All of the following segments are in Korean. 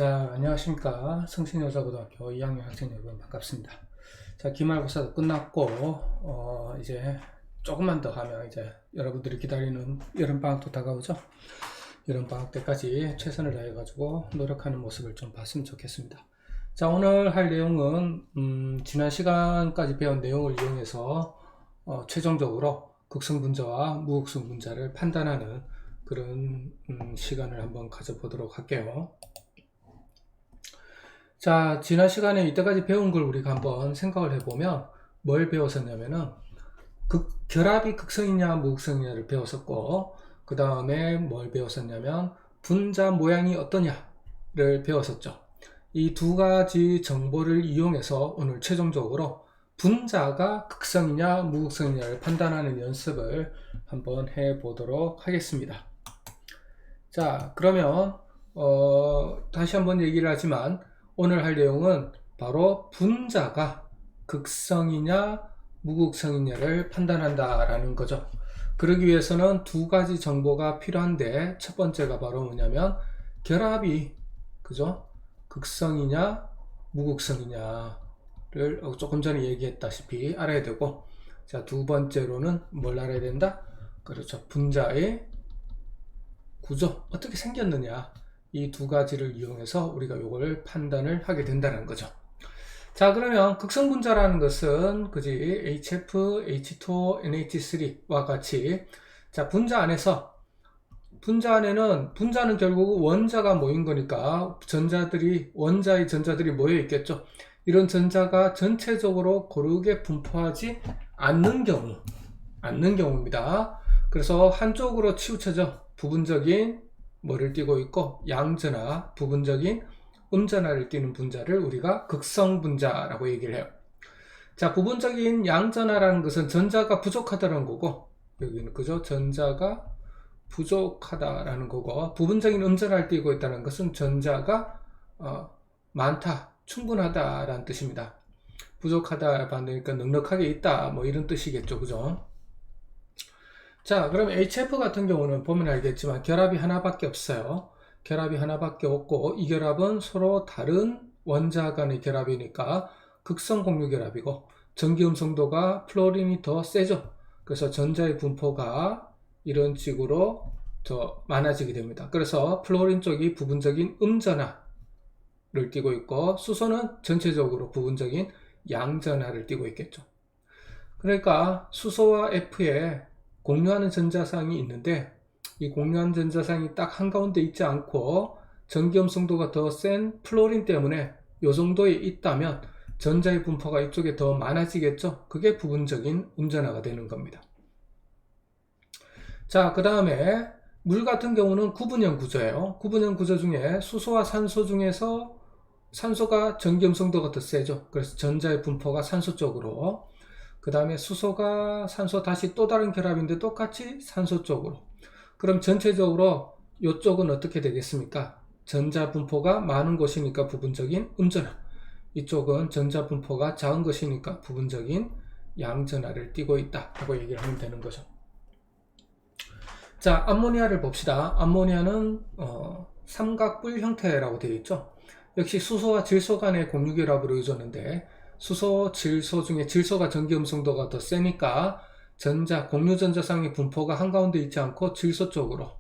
자, 안녕하십니까. 성신여자고등학교 2학년 학생 여러분 반갑습니다. 자, 기말고사도 끝났고, 이제 조금만 더 하면 이제 여러분들이 기다리는 여름방학도 다가오죠. 여름방학 때까지 최선을 다해가지고 노력하는 모습을 좀 봤으면 좋겠습니다. 자, 오늘 할 내용은, 지난 시간까지 배운 내용을 이용해서, 최종적으로 극성분자와 무극성분자를 판단하는 그런 시간을 한번 가져보도록 할게요. 자, 지난 시간에 이때까지 배운 걸 우리가 한번 생각을 해보면 뭘 배웠었냐면은 결합이 극성이냐 무극성이냐를 배웠었고, 그 다음에 뭘 배웠었냐면 분자 모양이 어떠냐를 배웠었죠. 이 두 가지 정보를 이용해서 오늘 최종적으로 분자가 극성이냐 무극성이냐를 판단하는 연습을 한번 해보도록 하겠습니다. 자, 그러면 다시 한번 얘기를 하지만 오늘 할 내용은 바로 분자가 극성이냐 무극성이냐를 판단한다라는 거죠. 그러기 위해서는 두 가지 정보가 필요한데, 첫 번째가 바로 뭐냐면 결합이 그죠? 극성이냐 무극성이냐를 조금 전에 얘기했다시피 알아야 되고, 자, 두 번째로는 뭘 알아야 된다? 그렇죠. 분자의 구조 어떻게 생겼느냐, 이 두 가지를 이용해서 우리가 이걸 판단을 하게 된다는 거죠. 자, 그러면 극성분자라는 것은 그지 HF, H2O, NH3와 같이, 자, 분자 안에는 분자는 결국 원자가 모인 거니까 원자의 전자들이 모여 있겠죠. 이런 전자가 전체적으로 고르게 분포하지 않는 경우입니다. 그래서 한쪽으로 치우쳐져 부분적인 뭐를 띠고 있고, 양전하, 부분적인 음전하를 띠는 분자를 우리가 극성분자라고 얘기를 해요. 자, 부분적인 양전하라는 것은 전자가 부족하다는 거고, 여기는 그죠? 전자가 부족하다라는 거고, 부분적인 음전하를 띠고 있다는 것은 전자가 많다, 충분하다라는 뜻입니다. 부족하다 반대니까 넉넉하게 있다, 뭐 이런 뜻이겠죠, 그죠? 자, 그럼 HF 같은 경우는 보면 알겠지만 결합이 하나밖에 없어요. 결합이 하나밖에 없고, 이 결합은 서로 다른 원자 간의 결합이니까 극성 공유 결합이고, 전기 음성도가 플로린이 더 세죠. 그래서 전자의 분포가 이런 식으로 더 많아지게 됩니다. 그래서 플로린 쪽이 부분적인 음전하를 띠고 있고, 수소는 전체적으로 부분적인 양전하를 띠고 있겠죠. 그러니까 수소와 F에 공유하는 전자상이 있는데, 이 공유한 전자상이 딱 한가운데 있지 않고 전기음성도가 더 센 플로린 때문에 이 정도에 있다면 전자의 분포가 이쪽에 더 많아지겠죠. 그게 부분적인 음전하가 되는 겁니다. 자, 그 다음에 물 같은 경우는 구분형 구조예요. 구분형 구조 중에 수소와 산소 중에서 산소가 전기음성도가 더 세죠. 그래서 전자의 분포가 산소 쪽으로, 그 다음에 수소가 산소 다시 또 다른 결합인데 똑같이 산소 쪽으로. 그럼 전체적으로 이쪽은 어떻게 되겠습니까? 전자 분포가 많은 곳이니까 부분적인 음전하, 이쪽은 전자 분포가 작은 것이니까 부분적인 양전하를 띠고 있다 라고 얘기를 하면 되는 거죠. 자, 암모니아를 봅시다. 암모니아는 삼각뿔 형태라고 되어 있죠. 역시 수소와 질소 간의 공유 결합으로 이루어졌는데, 수소, 질소 중에 질소가 전기 음성도가 더 세니까 공유 전자상의 분포가 한가운데 있지 않고 질소 쪽으로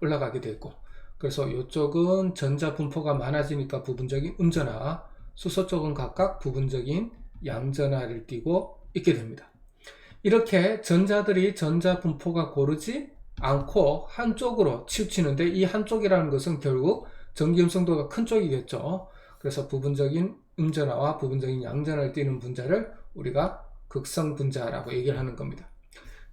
올라가게 되고, 그래서 이쪽은 전자 분포가 많아지니까 부분적인 음전하, 수소 쪽은 각각 부분적인 양전하를 띠고 있게 됩니다. 이렇게 전자들이 전자 분포가 고르지 않고 한쪽으로 치우치는데, 이 한쪽이라는 것은 결국 전기 음성도가 큰 쪽이겠죠. 그래서 부분적인 음전하와 부분적인 양전하를 띠는 분자를 우리가 극성분자라고 얘기를 하는 겁니다.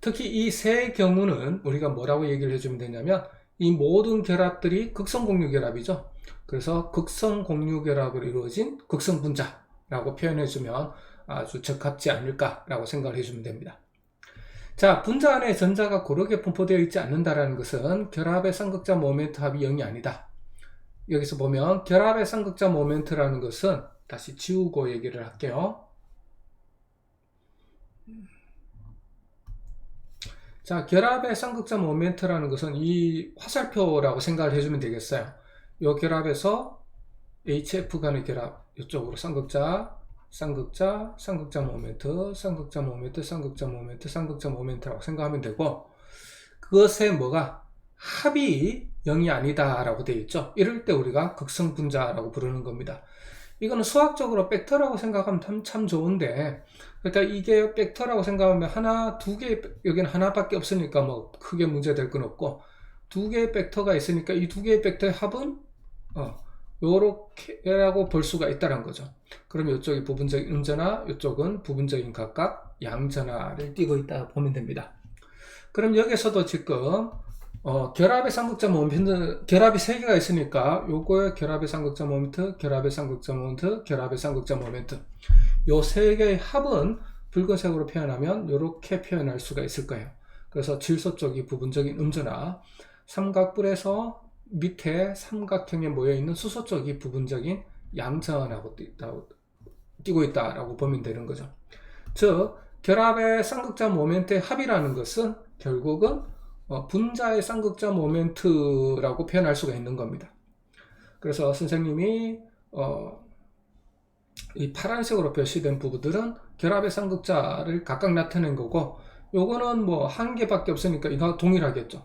특히 이 세 경우는 우리가 뭐라고 얘기를 해주면 되냐면, 이 모든 결합들이 극성공유 결합이죠. 그래서 극성공유 결합으로 이루어진 극성분자라고 표현해주면 아주 적합지 않을까라고 생각을 해주면 됩니다. 자, 분자 안에 전자가 고르게 분포되어 있지 않는다는 것은 결합의 쌍극자 모멘트 합이 0이 아니다. 여기서 보면 결합의 쌍극자 모멘트라는 것은, 다시 지우고 얘기를 할게요. 자, 결합의 쌍극자 모멘트라는 것은 이 화살표라고 생각을 해주면 되겠어요. 이 결합에서 HF 간의 결합, 이쪽으로 쌍극자, 쌍극자, 쌍극자 모멘트, 쌍극자 모멘트, 쌍극자 모멘트, 쌍극자 모멘트라고 생각하면 되고, 그것에 뭐가 합이 0이 아니다 라고 되어 있죠. 이럴 때 우리가 극성분자라고 부르는 겁니다. 이거는 수학적으로 벡터라고 생각하면 참 좋은데, 그러니까 이게 벡터라고 생각하면 하나, 두 개, 여기는 하나밖에 없으니까 뭐 크게 문제될 건 없고, 두 개의 벡터가 있으니까 이 두 개의 벡터의 합은 요렇게라고 볼 수가 있다는 거죠. 그럼 이쪽이 부분적인 음전화, 이쪽은 부분적인 각각 양전화를 띠고 있다 보면 됩니다. 그럼 여기서도 지금 결합의 쌍극자 모멘트, 결합이 3개가 있으니까 요거의 결합의 쌍극자 모멘트, 결합의 쌍극자 모멘트, 결합의 쌍극자 모멘트, 요 3개의 합은 붉은색으로 표현하면 이렇게 표현할 수가 있을 거예요. 그래서 질소 쪽이 부분적인 음전화, 삼각뿔에서 밑에 삼각형에 모여있는 수소 쪽이 부분적인 양전하고 띄고 있다라고 보면 되는 거죠. 즉 결합의 쌍극자 모멘트의 합이라는 것은 결국은 분자의 쌍극자 모멘트라고 표현할 수가 있는 겁니다. 그래서 선생님이 이 파란색으로 표시된 부분들은 결합의 쌍극자를 각각 나타낸 거고, 요거는 뭐 한 개밖에 없으니까 이거 동일하겠죠.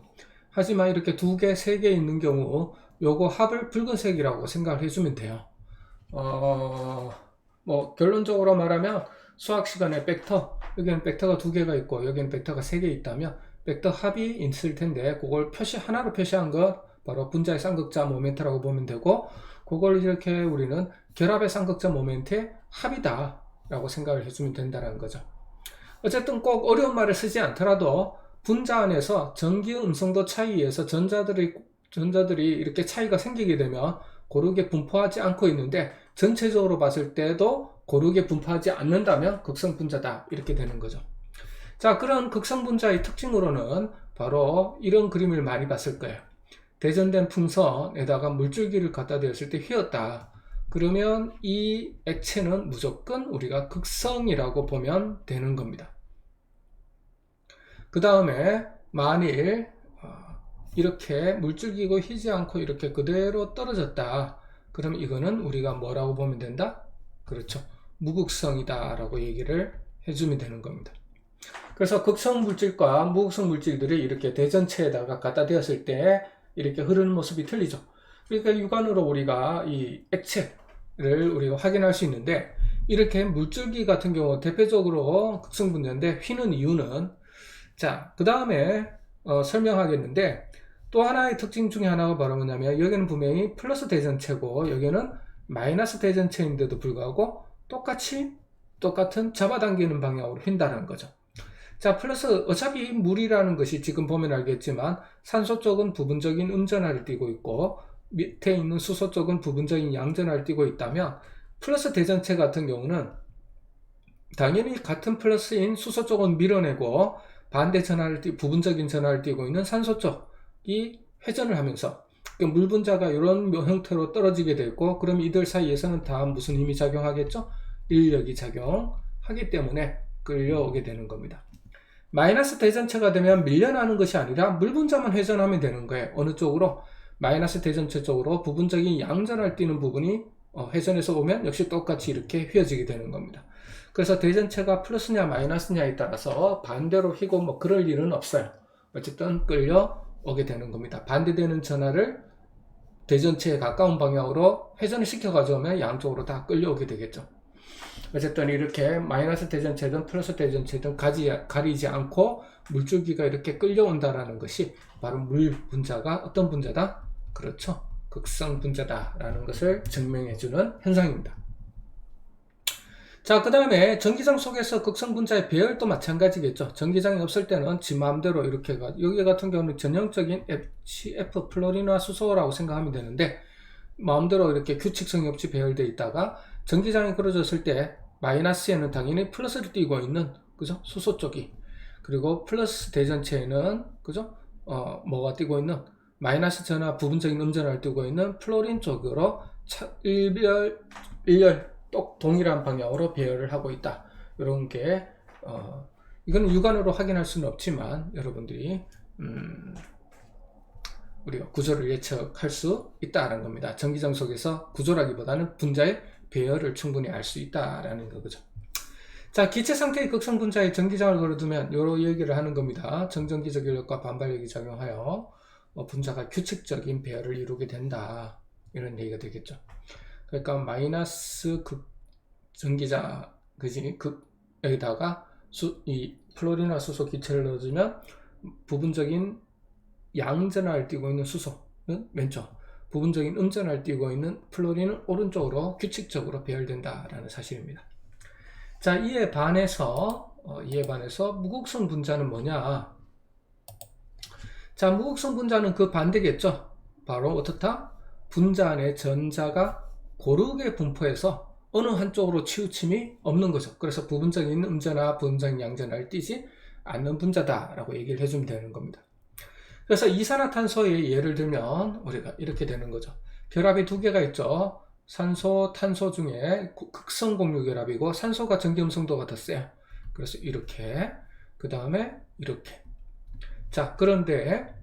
하지만 이렇게 2개, 3개 있는 경우 요거 합을 붉은색이라고 생각을 해주면 돼요. 뭐 결론적으로 말하면 수학 시간에 벡터, 여기는 벡터가 2개가 있고 여기는 벡터가 3개 있다면 벡터 합이 있을 텐데, 그걸 하나로 표시한 것 바로 분자의 쌍극자 모멘트라고 보면 되고, 그걸 이렇게 우리는 결합의 쌍극자 모멘트의 합이다 라고 생각을 해주면 된다는 거죠. 어쨌든 꼭 어려운 말을 쓰지 않더라도 분자 안에서 전기 음성도 차이에서 전자들이 이렇게 차이가 생기게 되면 고르게 분포하지 않고 있는데, 전체적으로 봤을 때도 고르게 분포하지 않는다면 극성분자다 이렇게 되는 거죠. 자, 그런 극성분자의 특징으로는 바로 이런 그림을 많이 봤을 거예요. 대전된 풍선에다가 물줄기를 갖다 대었을 때 휘었다. 그러면 이 액체는 무조건 우리가 극성이라고 보면 되는 겁니다. 그 다음에 만일 이렇게 물줄기고 휘지 않고 이렇게 그대로 떨어졌다. 그럼 이거는 우리가 뭐라고 보면 된다? 그렇죠. 무극성이다 라고 얘기를 해주면 되는 겁니다. 그래서 극성 물질과 무극성 물질들이 이렇게 대전체에다가 갖다 대었을 때 이렇게 흐르는 모습이 틀리죠. 그러니까 육안으로 우리가 이 액체를 우리가 확인할 수 있는데, 이렇게 물줄기 같은 경우 대표적으로 극성 분자인데 휘는 이유는, 자, 그 다음에 설명하겠는데, 또 하나의 특징 중에 하나가 바로 뭐냐면, 여기는 분명히 플러스 대전체고 여기는 마이너스 대전체인데도 불구하고 똑같은 잡아당기는 방향으로 휜다는 거죠. 자, 플러스 어차피 물이라는 것이 지금 보면 알겠지만 산소 쪽은 부분적인 음전하를 띠고 있고 밑에 있는 수소 쪽은 부분적인 양전하를 띠고 있다면, 플러스 대전체 같은 경우는 당연히 같은 플러스인 수소 쪽은 밀어내고 반대 전하를 부분적인 전하를 띠고 있는 산소 쪽이 회전을 하면서 물 분자가 이런 형태로 떨어지게 되고, 그럼 이들 사이에서는 다 무슨 힘이 작용하겠죠? 인력이 작용하기 때문에 끌려오게 되는 겁니다. 마이너스 대전체가 되면 밀려나는 것이 아니라 물 분자만 회전하면 되는 거예요. 어느 쪽으로? 마이너스 대전체 쪽으로 부분적인 양전을 띠는 부분이 회전해서 오면 역시 똑같이 이렇게 휘어지게 되는 겁니다. 그래서 대전체가 플러스냐 마이너스냐에 따라서 반대로 휘고 뭐 그럴 일은 없어요. 어쨌든 끌려오게 되는 겁니다. 반대되는 전하를 대전체에 가까운 방향으로 회전을 시켜 가져오면 양쪽으로 다 끌려오게 되겠죠. 어쨌든 이렇게 마이너스 대전체든 플러스 대전체든 가리지 않고 물줄기가 이렇게 끌려온다라는 것이 바로 물 분자가 어떤 분자다? 그렇죠. 극성 분자다라는 것을 증명해주는 현상입니다. 자, 그 다음에 전기장 속에서 극성 분자의 배열도 마찬가지겠죠. 전기장이 없을 때는 지 마음대로 이렇게 여기 같은 경우는 전형적인 FCF 플로리나 수소라고 생각하면 되는데, 마음대로 이렇게 규칙성이 없이 배열되어 있다가 전기장이 걸어졌을 때 마이너스에는 당연히 플러스를 띄고 있는, 그죠? 수소 쪽이, 그리고 플러스 대전체에는, 그죠? 뭐가 띄고 있는 마이너스 전하, 부분적인 음전하를 띄고 있는 플로린 쪽으로 일렬 똑 동일한 방향으로 배열을 하고 있다. 이런 게 이거는 육안으로 확인할 수는 없지만 여러분들이 우리가 구조를 예측할 수 있다라는 겁니다. 전기정속에서 구조라기보다는 분자의 배열을 충분히 알 수 있다라는 거죠. 자, 기체 상태의 극성 분자에 전기장을 걸어두면 요런 얘기를 하는 겁니다. 정전기적 인력과 반발력이 작용하여 분자가 규칙적인 배열을 이루게 된다, 이런 얘기가 되겠죠. 그러니까 마이너스 극 전기자, 그지? 여기다가 이 플로린과 수소 기체를 넣어주면 부분적인 양전하를 띄고 있는 수소는 왼쪽, 부분적인 음전하를 띄고 있는 플로린은 오른쪽으로 규칙적으로 배열된다라는 사실입니다. 자, 이에 반해서 무극성 분자는 뭐냐? 자, 무극성 분자는 그 반대겠죠. 바로 어떻다? 분자 안에 전자가 고르게 분포해서 어느 한쪽으로 치우침이 없는 거죠. 그래서 부분적인 음전하, 부분적인 양전하를 띄지 않는 분자다라고 얘기를 해주면 되는 겁니다. 그래서 이산화탄소의 예를 들면 우리가 이렇게 되는 거죠. 결합이 두 개가 있죠. 산소, 탄소 중에 극성 공유 결합이고 산소가 전기음성도가 더 세요. 그래서 이렇게, 그 다음에 이렇게. 자, 그런데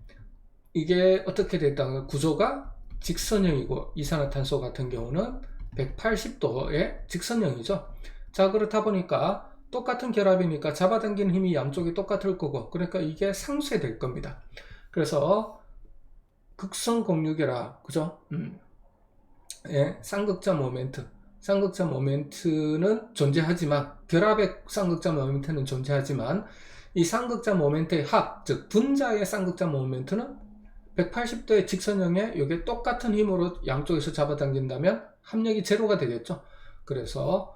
이게 어떻게 됐다? 구조가 직선형이고 이산화탄소 같은 경우는 180도의 직선형이죠. 자, 그렇다 보니까 똑같은 결합이니까 잡아당기는 힘이 양쪽이 똑같을 거고, 그러니까 이게 상쇄될 겁니다. 그래서 극성 공유 결합, 그죠? 예, 쌍극자 모멘트는 존재하지만, 결합의 쌍극자 모멘트는 존재하지만, 이 쌍극자 모멘트의 합, 즉 분자의 쌍극자 모멘트는 180도의 직선형에 이게 똑같은 힘으로 양쪽에서 잡아당긴다면 합력이 제로가 되겠죠. 그래서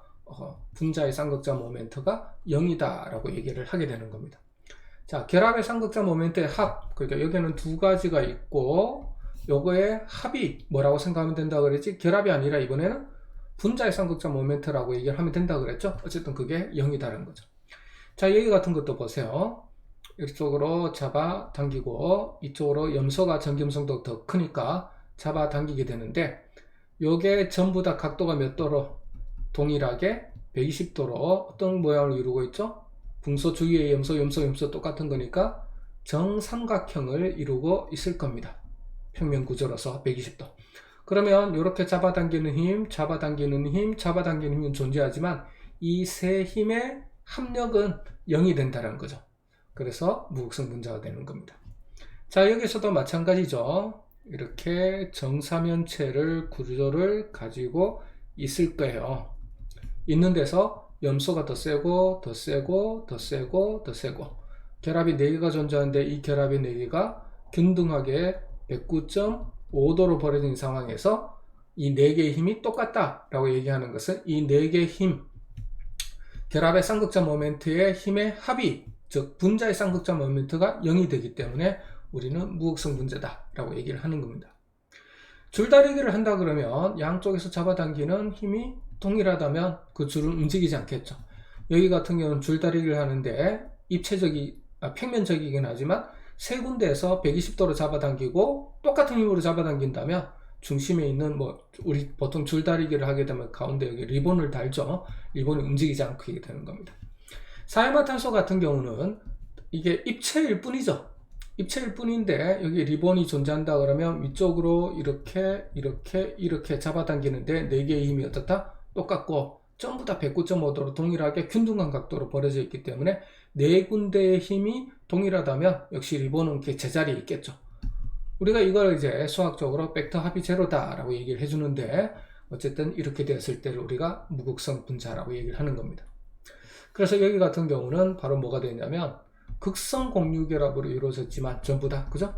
분자의 쌍극자 모멘트가 0이다 라고 얘기를 하게 되는 겁니다. 자, 결합의 쌍극자 모멘트의 합, 그러니까 여기는 두 가지가 있고 요거의 합이 뭐라고 생각하면 된다고 그랬지? 결합이 아니라 이번에는 분자의 쌍극자 모멘트라고 얘기를 하면 된다고 그랬죠. 어쨌든 그게 0이다라는 거죠. 자, 여기 같은 것도 보세요. 이쪽으로 잡아당기고 이쪽으로 염소가 전기음성도가 더 크니까 잡아당기게 되는데, 요게 전부 다 각도가 몇 도로? 동일하게 120도로 어떤 모양을 이루고 있죠? 붕소 주위의 염소 똑같은 거니까 정삼각형을 이루고 있을 겁니다. 평면 구조로서 120도. 그러면 이렇게 잡아당기는 힘, 잡아당기는 힘은 존재하지만 이 세 힘의 합력은 0이 된다는 거죠. 그래서 무극성 분자가 되는 겁니다. 자, 여기서도 마찬가지죠. 이렇게 정사면체를 구조를 가지고 있을 거예요. 있는 데서 염소가 더 세고 더 세고 더 세고 더 세고, 결합이 4개가 존재하는데 이 결합이 4개가 균등하게 109.5도로 벌어진 상황에서 이 4개의 힘이 똑같다 라고 얘기하는 것은 이 4개의 힘, 결합의 쌍극자 모멘트의 힘의 합이, 즉 분자의 쌍극자 모멘트가 0이 되기 때문에 우리는 무극성 분자다 라고 얘기를 하는 겁니다. 줄다리기를 한다 그러면 양쪽에서 잡아당기는 힘이 동일하다면 그 줄은 움직이지 않겠죠. 여기 같은 경우는 줄다리기를 하는데 평면적이긴 하지만 세 군데에서 120도로 잡아당기고 똑같은 힘으로 잡아당긴다면 중심에 있는 우리 보통 줄다리기를 하게 되면 가운데 여기 리본을 달죠. 리본이 움직이지 않게 되는 겁니다. 사이마탄소 같은 경우는 이게 입체일 뿐이죠. 입체일 뿐인데 여기 리본이 존재한다 그러면 위쪽으로 이렇게 잡아당기는데 4개의 힘이 어떻다? 똑같고 전부 다 109.5도로 동일하게 균등한 각도로 벌어져 있기 때문에 4군데의 힘이 동일하다면 역시 리본은 이렇게 제자리에 있겠죠. 우리가 이걸 이제 수학적으로 벡터 합이 제로다 라고 얘기를 해주는데, 어쨌든 이렇게 되었을 때를 우리가 무극성 분자라고 얘기를 하는 겁니다. 그래서 여기 같은 경우는 바로 뭐가 되냐면 극성 공유 결합으로 이루어졌지만 전부 다, 그죠?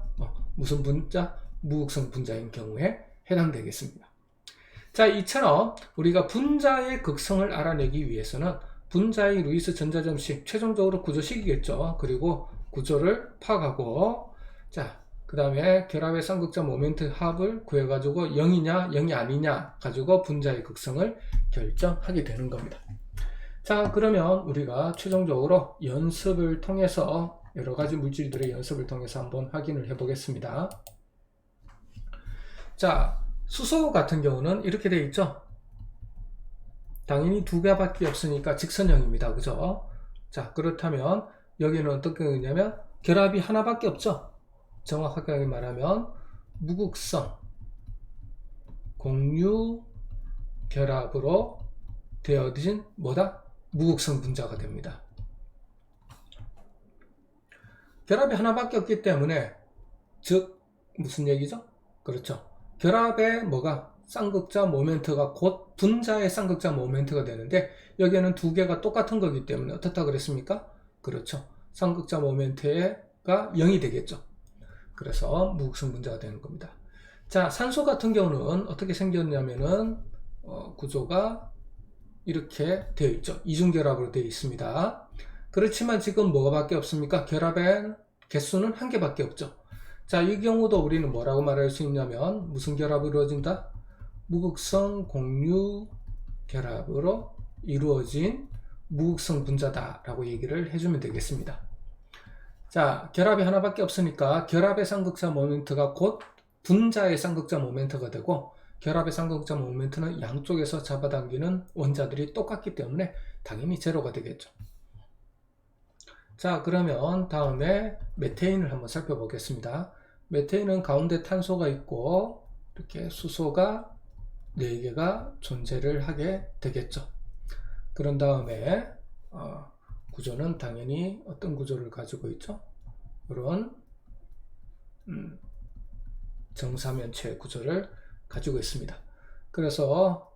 무슨 분자? 무극성 분자인 경우에 해당되겠습니다. 자, 이처럼 우리가 분자의 극성을 알아내기 위해서는 분자의 루이스 전자점식, 최종적으로 구조식이겠죠. 그리고 구조를 파악하고, 자, 그 다음에 결합의 쌍극자 모멘트 합을 구해가지고 0이냐 0이 아니냐 가지고 분자의 극성을 결정하게 되는 겁니다. 자, 그러면 우리가 최종적으로 연습을 통해서 여러가지 물질들의 연습을 통해서 한번 확인을 해 보겠습니다. 자, 수소 같은 경우는 이렇게 되어 있죠. 당연히 두 개밖에 없으니까 직선형입니다. 그죠? 자, 그렇다면 여기는 어떻게 되냐면 결합이 하나밖에 없죠. 정확하게 말하면 무극성 공유 결합으로 되어진 뭐다? 무극성 분자가 됩니다. 결합이 하나밖에 없기 때문에 즉 무슨 얘기죠? 그렇죠. 결합의 뭐가 쌍극자 모멘트가 곧 분자의 쌍극자 모멘트가 되는데 여기에는 두 개가 똑같은 거기 때문에 어떻다 그랬습니까? 그렇죠. 쌍극자 모멘트가 0이 되겠죠. 그래서 무극성 분자가 되는 겁니다. 자, 산소 같은 경우는 어떻게 생겼냐면은 구조가 이렇게 되어 있죠. 이중결합으로 되어 있습니다. 그렇지만 지금 뭐가 밖에 없습니까? 결합의 개수는 한 개밖에 없죠. 자, 이 경우도 우리는 뭐라고 말할 수 있냐면 무슨 결합으로 이루어진다? 무극성 공유 결합으로 이루어진 무극성 분자다 라고 얘기를 해주면 되겠습니다. 자, 결합이 하나밖에 없으니까 결합의 쌍극자 모멘트가 곧 분자의 쌍극자 모멘트가 되고 결합의 쌍극자 모멘트는 양쪽에서 잡아당기는 원자들이 똑같기 때문에 당연히 제로가 되겠죠. 자, 그러면 다음에 메테인을 한번 살펴보겠습니다. 메테인은 가운데 탄소가 있고 이렇게 수소가 4개가 존재를 하게 되겠죠. 그런 다음에 구조는 당연히 어떤 구조를 가지고 있죠? 이런 정사면체 구조를 가지고 있습니다. 그래서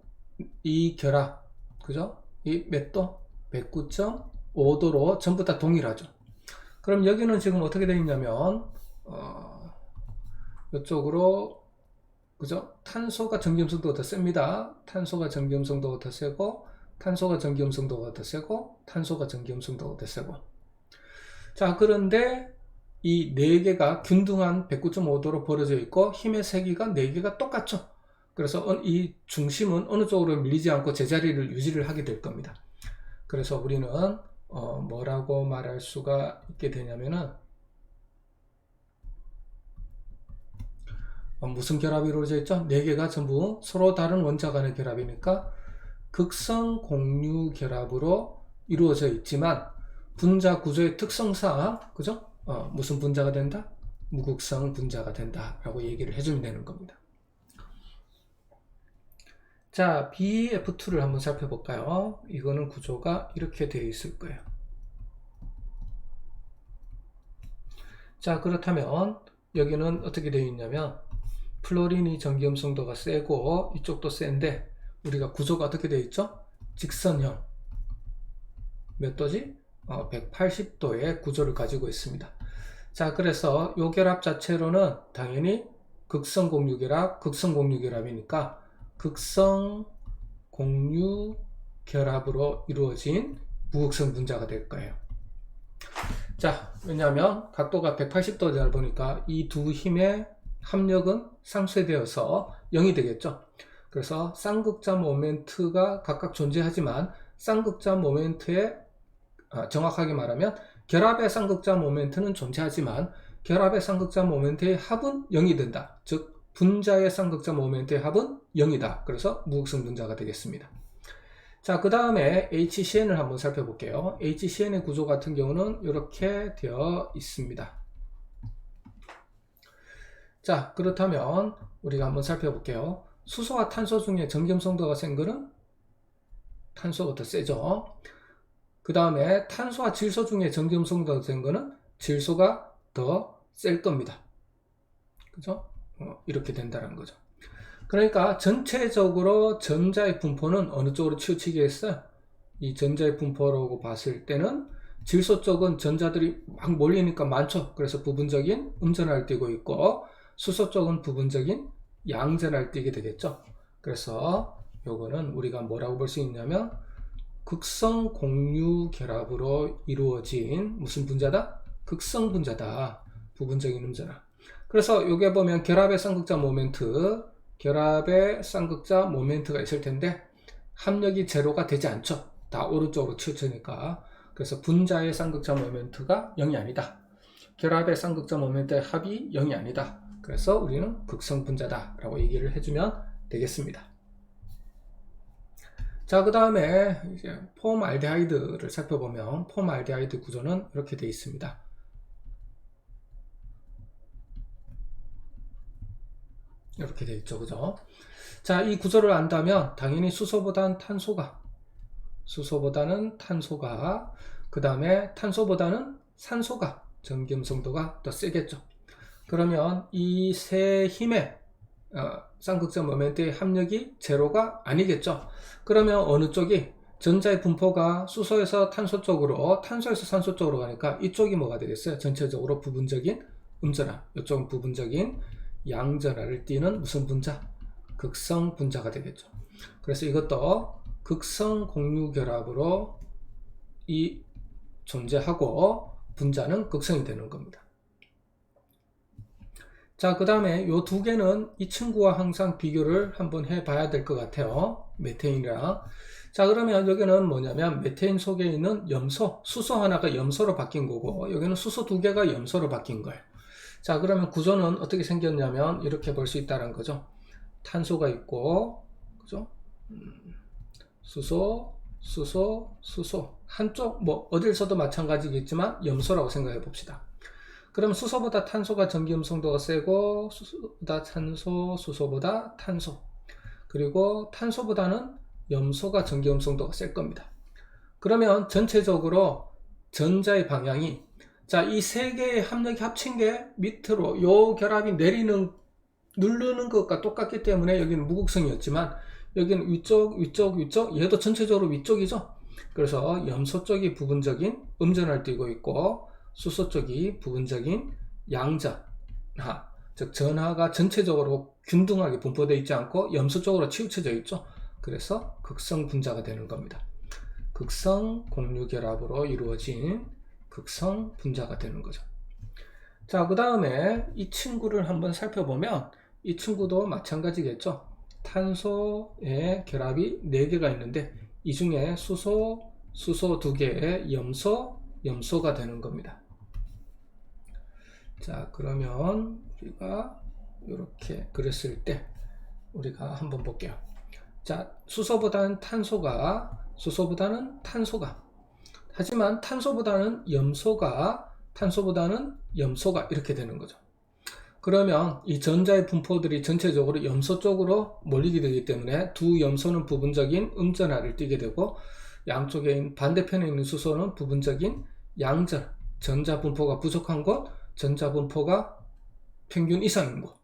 이 결합, 그죠? 이 몇 도? 109.5도로 전부 다 동일하죠. 그럼 여기는 지금 어떻게 되어 있냐면 이쪽으로 그죠? 탄소가 전기음성도가 더 셉니다. 탄소가 전기음성도가 더 세고 탄소가 전기음성도가 더 세고 탄소가 전기음성도가 더 세고. 자, 그런데 이 4개가 균등한 109.5도로 벌어져 있고 힘의 세기가 4개가 똑같죠. 그래서 이 중심은 어느 쪽으로 밀리지 않고 제자리를 유지를 하게 될 겁니다. 그래서 우리는 뭐라고 말할 수가 있게 되냐면은 무슨 결합이 이루어져 있죠? 4개가 전부 서로 다른 원자 간의 결합이니까 극성 공유 결합으로 이루어져 있지만 분자 구조의 특성상 그죠? 무슨 분자가 된다? 무극성 분자가 된다 라고 얘기를 해주면 되는 겁니다. 자, BF2를 한번 살펴볼까요? 이거는 구조가 이렇게 되어 있을 거예요. 자, 그렇다면 여기는 어떻게 되어 있냐면 플로린이 전기음성도가 세고 이쪽도 센데 우리가 구조가 어떻게 되어 있죠? 직선형. 몇 도지? 180도의 구조를 가지고 있습니다. 자, 그래서 요 결합 자체로는 당연히 극성 공유 결합, 극성 공유 결합이니까 극성 공유 결합으로 이루어진 무극성 분자가 될 거예요. 자, 왜냐하면 각도가 180도다 보니까 이 두 힘의 합력은 상쇄되어서 0이 되겠죠. 그래서 쌍극자 모멘트가 각각 존재하지만 쌍극자 모멘트의 정확하게 말하면 결합의 쌍극자 모멘트는 존재하지만 결합의 쌍극자 모멘트의 합은 0이 된다. 즉 분자의 쌍극자 모멘트의 합은 0이다. 그래서 무극성 분자가 되겠습니다. 자, 그 다음에 HCN을 한번 살펴볼게요. HCN의 구조 같은 경우는 이렇게 되어 있습니다. 자, 그렇다면 우리가 한번 살펴볼게요. 수소와 탄소 중에 전기음성도가 센 거는 탄소가 더 세죠. 그 다음에 탄소와 질소 중에 전기음성도가 센 거는 질소가 더 셀 겁니다. 그죠? 이렇게 된다는 거죠. 그러니까 전체적으로 전자의 분포는 어느 쪽으로 치우치겠어요? 이 전자의 분포라고 봤을 때는 질소 쪽은 전자들이 막 몰리니까 많죠. 그래서 부분적인 음전하를 띠고 있고 수소 쪽은 부분적인 양전하를 띠게 되겠죠. 그래서 요거는 우리가 뭐라고 볼 수 있냐면 극성 공유 결합으로 이루어진 무슨 분자다? 극성 분자다. 부분적인 음전하. 그래서 여기에 보면 결합의 쌍극자 모멘트가 있을 텐데 합력이 제로가 되지 않죠. 다 오른쪽으로 치우치니까. 그래서 분자의 쌍극자 모멘트가 0이 아니다. 결합의 쌍극자 모멘트의 합이 0이 아니다. 그래서 우리는 극성 분자다 라고 얘기를 해주면 되겠습니다. 자, 그 다음에 이제 폼알데하이드를 살펴보면 폼알데하이드 구조는 이렇게 되어 있습니다. 이렇게 되어 있죠, 그죠? 자, 이 구조를 안다면 당연히 수소보다는 탄소가, 그 다음에 탄소보다는 산소가 전기음성도가 더 세겠죠. 그러면 이 세 힘의 쌍극적 모멘트의 합력이 제로가 아니겠죠. 그러면 어느 쪽이 전자의 분포가 수소에서 탄소 쪽으로, 탄소에서 산소 쪽으로 가니까 이쪽이 뭐가 되겠어요? 전체적으로 부분적인 음전화, 이쪽은 부분적인 양전화를 띠는 무슨 분자? 극성 분자가 되겠죠. 그래서 이것도 극성 공유 결합으로 이 존재하고 분자는 극성이 되는 겁니다. 자, 그 다음에 이 두 개는 이 친구와 항상 비교를 한번 해봐야 될 것 같아요. 메테인이랑. 자, 그러면 여기는 뭐냐면 메테인 속에 있는 염소, 수소 하나가 염소로 바뀐 거고 여기는 수소 두 개가 염소로 바뀐 거예요. 자, 그러면 구조는 어떻게 생겼냐면 이렇게 볼 수 있다는 거죠. 탄소가 있고, 그죠? 수소, 한쪽 뭐 어딜 써도 마찬가지겠지만 염소라고 생각해 봅시다. 그럼 수소보다 탄소가 전기음성도가 세고 수소보다 탄소, 수소보다 탄소, 그리고 탄소보다는 염소가 전기음성도가 셀 겁니다. 그러면 전체적으로 전자의 방향이, 자, 이 세 개의 합력이 합친 게 밑으로 요 결합이 누르는 것과 똑같기 때문에 여기는 무극성이었지만 여기는 위쪽, 얘도 전체적으로 위쪽이죠. 그래서 염소 쪽이 부분적인 음전을 띠고 있고 수소 쪽이 부분적인 양전하, 즉 전하가 전체적으로 균등하게 분포되어 있지 않고 염소 쪽으로 치우쳐져 있죠. 그래서 극성 분자가 되는 겁니다. 극성 공유 결합으로 이루어진 극성 분자가 되는 거죠. 자, 그 다음에 이 친구를 한번 살펴보면 이 친구도 마찬가지겠죠. 탄소의 결합이 4개가 있는데 이 중에 수소 2개에 염소가 되는 겁니다. 자, 그러면 우리가 이렇게 그렸을 때 우리가 한번 볼게요. 자, 수소보다는 탄소가, 하지만 탄소보다는 염소가 이렇게 되는 거죠. 그러면 이 전자의 분포들이 전체적으로 염소 쪽으로 몰리게 되기 때문에 두 염소는 부분적인 음전하를 띠게 되고 양쪽에 있는 반대편에 있는 수소는 부분적인 양전, 전자 분포가 부족한 곳, 전자 분포가 평균 이상인 곳.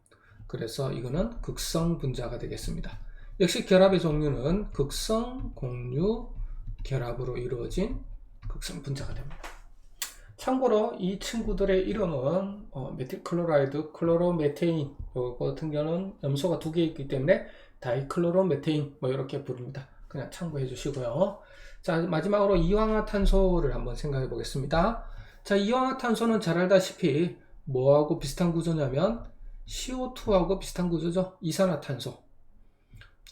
그래서 이거는 극성 분자가 되겠습니다. 역시 결합의 종류는 극성 공유 결합으로 이루어진 극성 분자가 됩니다. 참고로 이 친구들의 이름은 메틸클로라이드, 클로로메테인, 이거 같은 경우는 염소가 2개 있기 때문에 다이클로로메테인 뭐 이렇게 부릅니다. 그냥 참고해 주시고요. 자, 마지막으로 이황화탄소를 한번 생각해 보겠습니다. 자, 이황화탄소는 잘 알다시피 뭐하고 비슷한 구조냐면 CO2하고 비슷한 구조죠. 이산화탄소.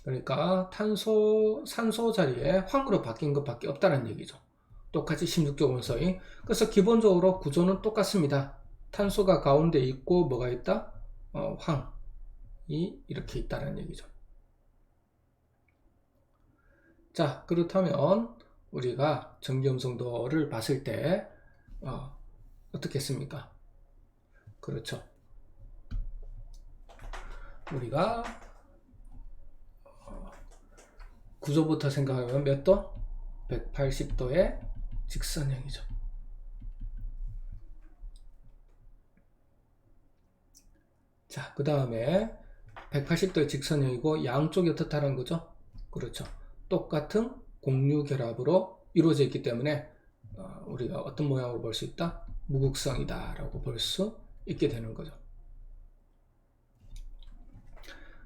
그러니까 산소 자리에 황으로 바뀐 것밖에 없다는 얘기죠. 똑같이 16조 원소인. 그래서 기본적으로 구조는 똑같습니다. 탄소가 가운데 있고 뭐가 있다? 황이 이렇게 있다는 얘기죠. 자, 그렇다면 우리가 전기음성도를 봤을 때 어떻게 했습니까? 그렇죠. 우리가 구조부터 생각하면 몇 도? 180도의 직선형이죠. 자, 그 다음에 180도의 직선형이고 양쪽이 어떻다는 거죠? 그렇죠. 똑같은 공유 결합으로 이루어져 있기 때문에 우리가 어떤 모양으로 볼 수 있다? 무극성이다 라고 볼 수 있게 되는 거죠.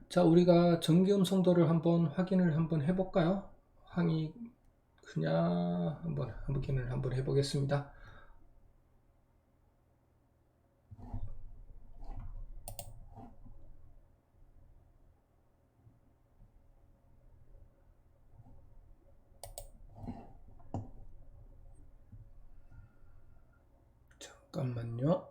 자, 우리가 전기음성도를 한번 확인을 한번 해볼까요? 황이 그냥 한번 확인을 한번 해보겠습니다. 잠깐만요.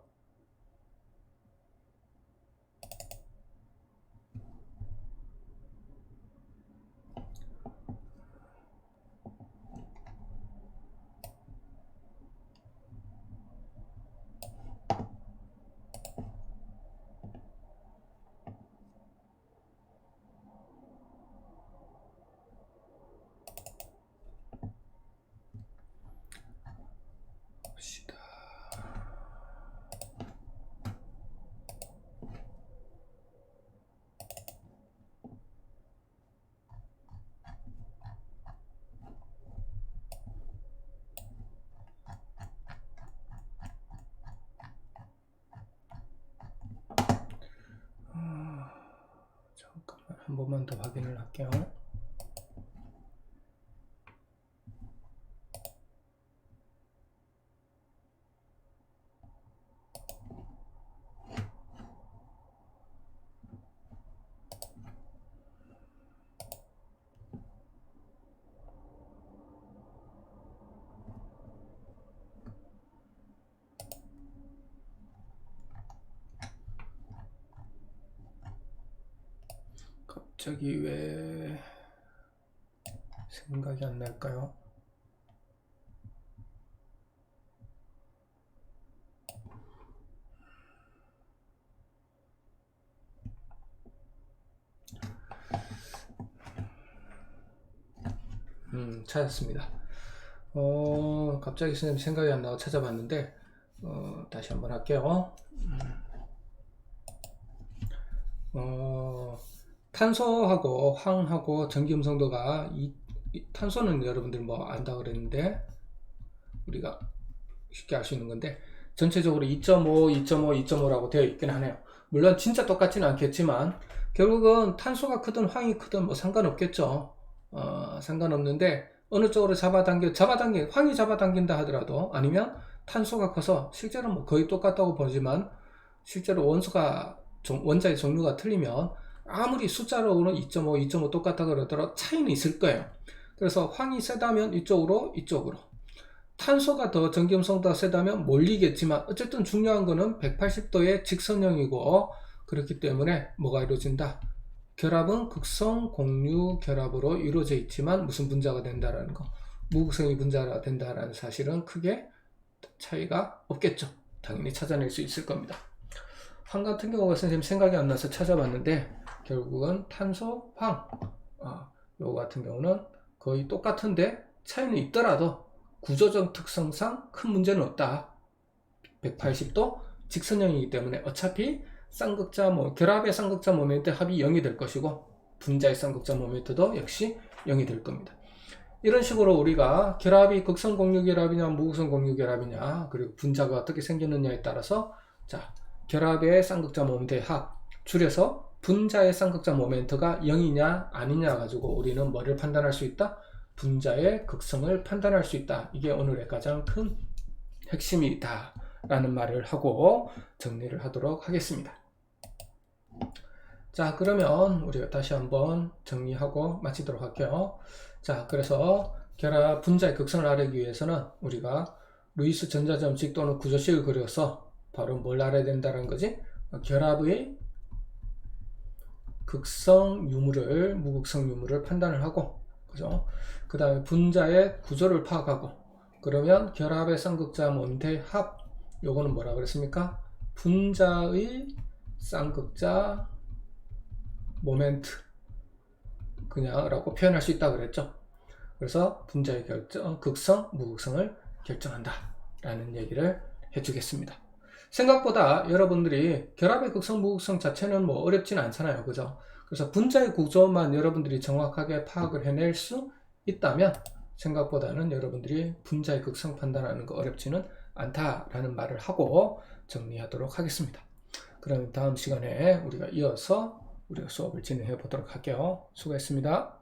한 번만 더 확인을 할게요. 갑자기 왜 생각이 안 날까요? 찾았습니다. 갑자기 생각이 안 나고 찾아봤는데, 다시 한번 할게요. 탄소하고 황하고 전기음성도가 탄소는 여러분들 뭐 안다 그랬는데 우리가 쉽게 알 수 있는 건데 전체적으로 2.5, 2.5, 2.5라고 되어 있긴 하네요. 물론 진짜 똑같지는 않겠지만 결국은 탄소가 크든 황이 크든 뭐 상관없겠죠. 상관없는데 어느 쪽으로 황이 잡아당긴다 하더라도 아니면 탄소가 커서 실제로 뭐 거의 똑같다고 보지만 실제로 원자의 종류가 틀리면 아무리 숫자로는 2.5, 2.5 똑같다 그러더라도 차이는 있을 거예요. 그래서 황이 세다면 이쪽으로 탄소가 더 전기음성도가 세다면 몰리겠지만 어쨌든 중요한 거는 180도의 직선형이고 그렇기 때문에 뭐가 이루어진다? 결합은 극성 공유 결합으로 이루어져 있지만 무슨 분자가 된다라는 거, 무극성이 분자가 된다라는 사실은 크게 차이가 없겠죠. 당연히 찾아낼 수 있을 겁니다. 황 같은 경우가 선생님 생각이 안 나서 찾아봤는데 결국은 탄소, 황 요거 같은 경우는 거의 똑같은데 차이는 있더라도 구조적 특성상 큰 문제는 없다. 180도 직선형이기 때문에 어차피 결합의 쌍극자 모멘트 합이 0이 될 것이고 분자의 쌍극자 모멘트도 역시 0이 될 겁니다. 이런 식으로 우리가 결합이 극성 공유 결합이냐 무극성 공유 결합이냐 그리고 분자가 어떻게 생기느냐에 따라서 결합의 쌍극자 모멘트의 합 줄여서 분자의 쌍극자 모멘트가 0이냐 아니냐 가지고 우리는 뭐를 판단할 수 있다? 분자의 극성을 판단할 수 있다. 이게 오늘의 가장 큰 핵심이다 라는 말을 하고 정리를 하도록 하겠습니다. 자, 그러면 우리가 다시 한번 정리하고 마치도록 할게요. 자, 그래서 분자의 극성을 알기 위해서는 우리가 루이스 전자점식 또는 구조식을 그려서 바로 뭘 알아야 된다는 거지? 결합의 극성 유무를, 무극성 유무를 판단을 하고, 그죠? 그 다음에 분자의 구조를 파악하고, 그러면 결합의 쌍극자 모멘트의 합, 요거는 뭐라 그랬습니까? 분자의 쌍극자 모멘트, 그냥 라고 표현할 수 있다 그랬죠? 그래서 분자의 극성, 무극성을 결정한다 라는 얘기를 해주겠습니다. 생각보다 여러분들이 결합의 극성, 무극성 자체는 뭐 어렵진 않잖아요. 그죠? 그래서 분자의 구조만 여러분들이 정확하게 파악을 해낼 수 있다면 생각보다는 여러분들이 분자의 극성 판단하는 거 어렵지는 않다라는 말을 하고 정리하도록 하겠습니다. 그럼 다음 시간에 우리가 이어서 우리가 수업을 진행해 보도록 할게요. 수고했습니다.